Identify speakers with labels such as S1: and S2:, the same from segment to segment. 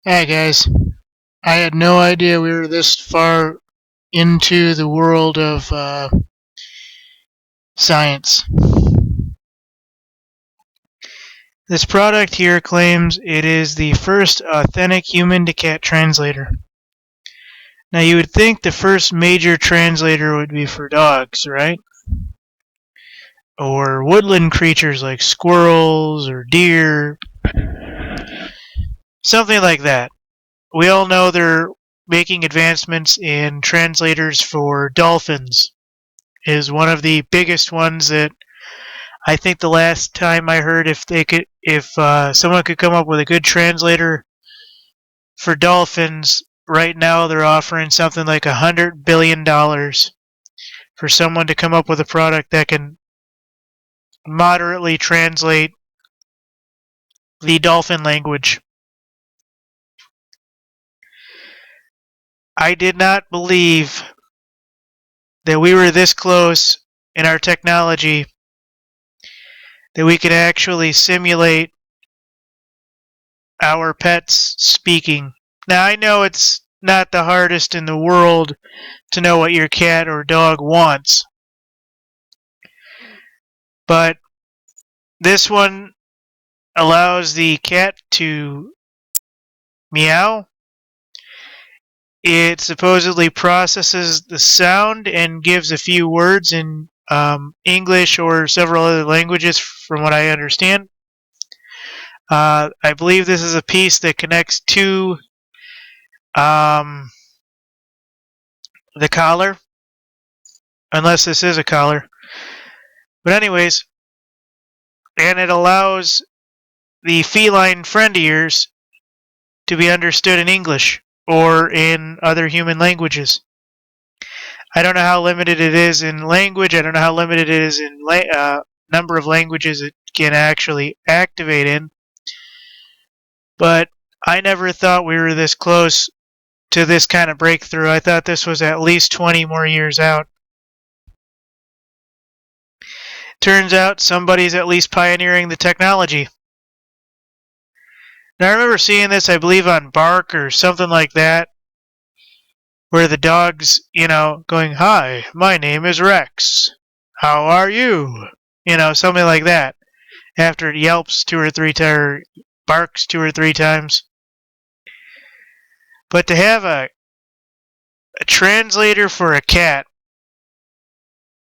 S1: Hey guys, I had no idea we were this far into the world of science. This product here claims it is the first authentic human to cat translator. Now you would think the first major translator would be for dogs, right? Or woodland creatures like squirrels or deer. Something like that. We all know they're making advancements in translators for dolphins. Is one of the biggest ones that I think the last time I heard, if someone could come up with a good translator for dolphins, right now they're offering something like $100 billion for someone to come up with a product that can moderately translate the dolphin language. I did not believe that we were this close in our technology that we could actually simulate our pets speaking. Now, I know it's not the hardest in the world to know what your cat or dog wants, but this one allows the cat to meow. It supposedly processes the sound and gives a few words in English or several other languages, from what I understand. I believe this is a piece that connects to the collar, unless this is a collar. But anyways, and it allows the feline friend of yours to be understood in English or in other human languages. I don't know how limited it is in language. I don't know how limited it is in number of languages it can actually activate in. But I never thought we were this close to this kind of breakthrough. I thought this was at least 20 more years out. Turns out somebody's at least pioneering the technology. Now, I remember seeing this, I believe, on Bark or something like that, where the dog's, going, "Hi, my name is Rex. How are you?" Something like that. After it yelps 2 or 3 times, or barks 2 or 3 times. But to have a translator for a cat,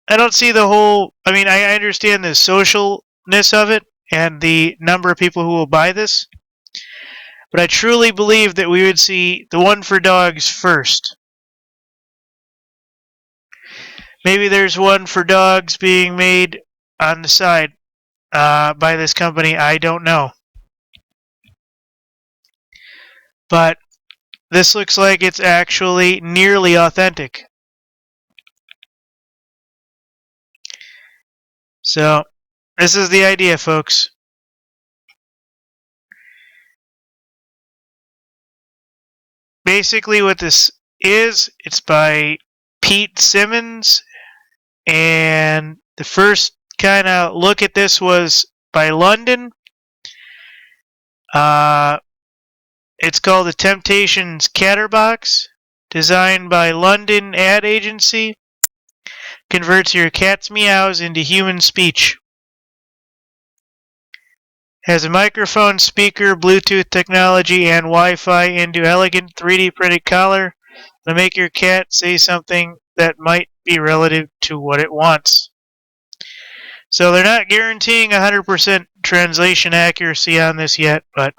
S1: I don't see the whole. I mean, I understand the socialness of it and the number of people who will buy this, but I truly believe that we would see the one for dogs first. Maybe there's one for dogs being made on the side by this company. I don't know. But this looks like it's actually nearly authentic. So, this is the idea, folks. Basically, what this is, it's by Pete Simmons, and the first kind of look at this was by London. It's called the Temptations Catterbox, designed by London ad agency. Converts your cat's meows into human speech. Has a microphone, speaker, Bluetooth technology, and Wi-Fi into elegant 3D printed collar to make your cat say something that might be relative to what it wants. So they're not guaranteeing 100% translation accuracy on this yet, but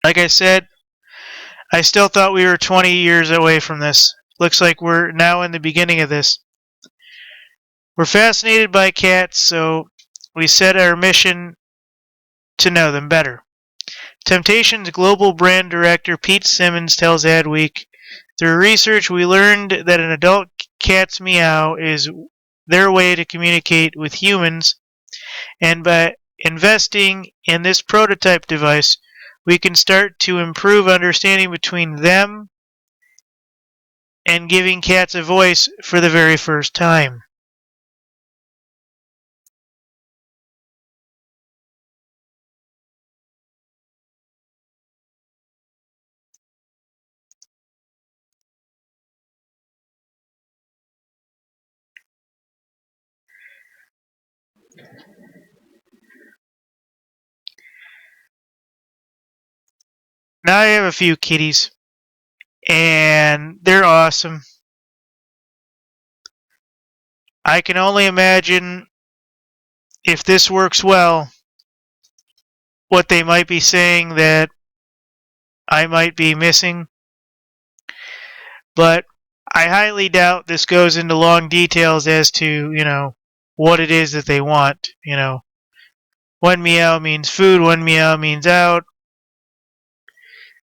S1: like I said, I still thought we were 20 years away from this. Looks like we're now in the beginning of this. We're fascinated by cats, so we set our mission to know them better. Temptations Global Brand Director Pete Simmons tells Adweek, through research we learned that an adult cat's meow is their way to communicate with humans, and by investing in this prototype device, we can start to improve understanding between them and giving cats a voice for the very first time. Now I have a few kitties, and they're awesome. I can only imagine, if this works well, what they might be saying that I might be missing. But I highly doubt this goes into long details as to, what it is that they want. One meow means food, one meow means out.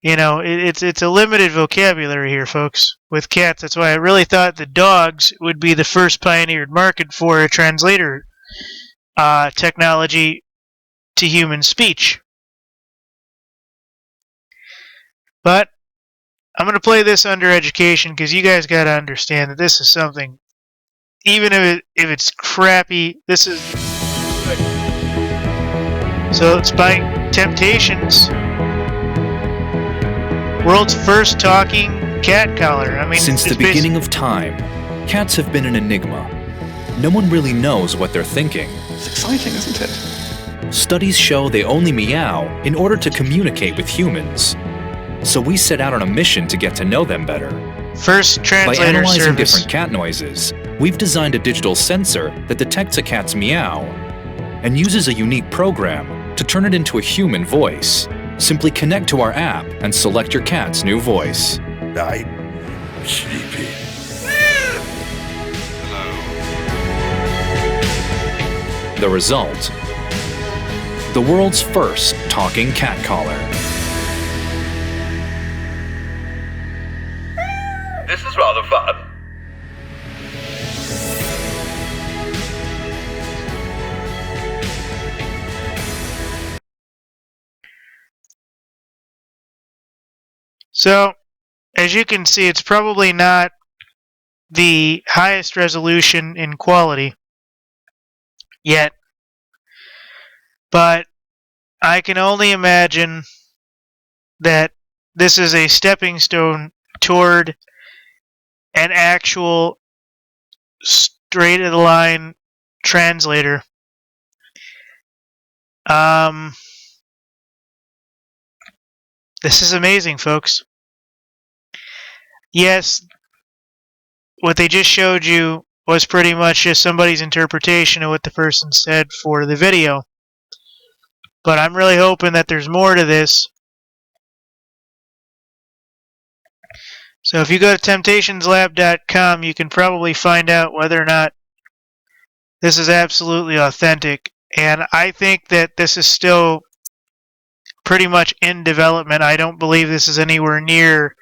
S1: It's a limited vocabulary here, folks, with cats. That's why I really thought the dogs would be the first pioneered market for a translator technology to human speech. But I'm going to play this under education because you guys got to understand that this is something, even if it's crappy, this is good. So it's by Temptations, world's first talking cat collar.
S2: Since the beginning of time, cats have been an enigma. No one really knows what they're thinking.
S3: It's exciting, isn't it?
S2: Studies show they only meow in order to communicate with humans. So we set out on a mission to get to know them better.
S1: First translator
S2: By analyzing
S1: service.
S2: different cat noises, we've designed a digital sensor that detects a cat's meow and uses a unique program to turn it into a human voice. Simply connect to our app and select your cat's new voice.
S3: I'm sleepy.
S2: The result: the world's first talking cat collar.
S3: This is rather fun.
S1: So, as you can see, it's probably not the highest resolution in quality yet, but I can only imagine that this is a stepping stone toward an actual straight-of-the-line translator. This is amazing, folks. Yes, what they just showed you was pretty much just somebody's interpretation of what the person said for the video. But I'm really hoping that there's more to this. So if you go to temptationslab.com, you can probably find out whether or not this is absolutely authentic. And I think that this is still pretty much in development. I don't believe this is anywhere near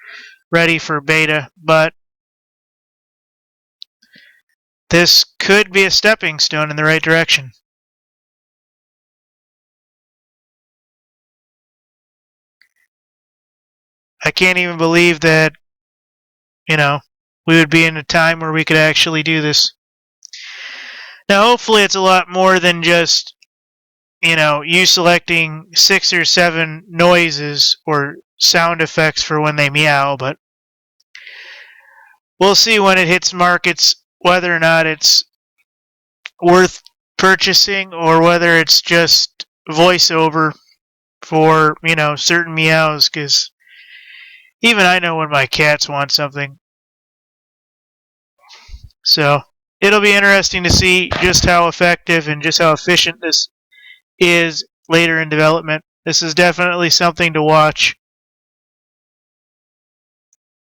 S1: ready for beta, but this could be a stepping stone in the right direction. I can't even believe that, we would be in a time where we could actually do this. Now, hopefully it's a lot more than just, you selecting 6 or 7 noises or sound effects for when they meow, but we'll see when it hits markets whether or not it's worth purchasing or whether it's just voiceover for, certain meows, because even I know when my cats want something. So it'll be interesting to see just how effective and just how efficient this is later in development. This is definitely something to watch.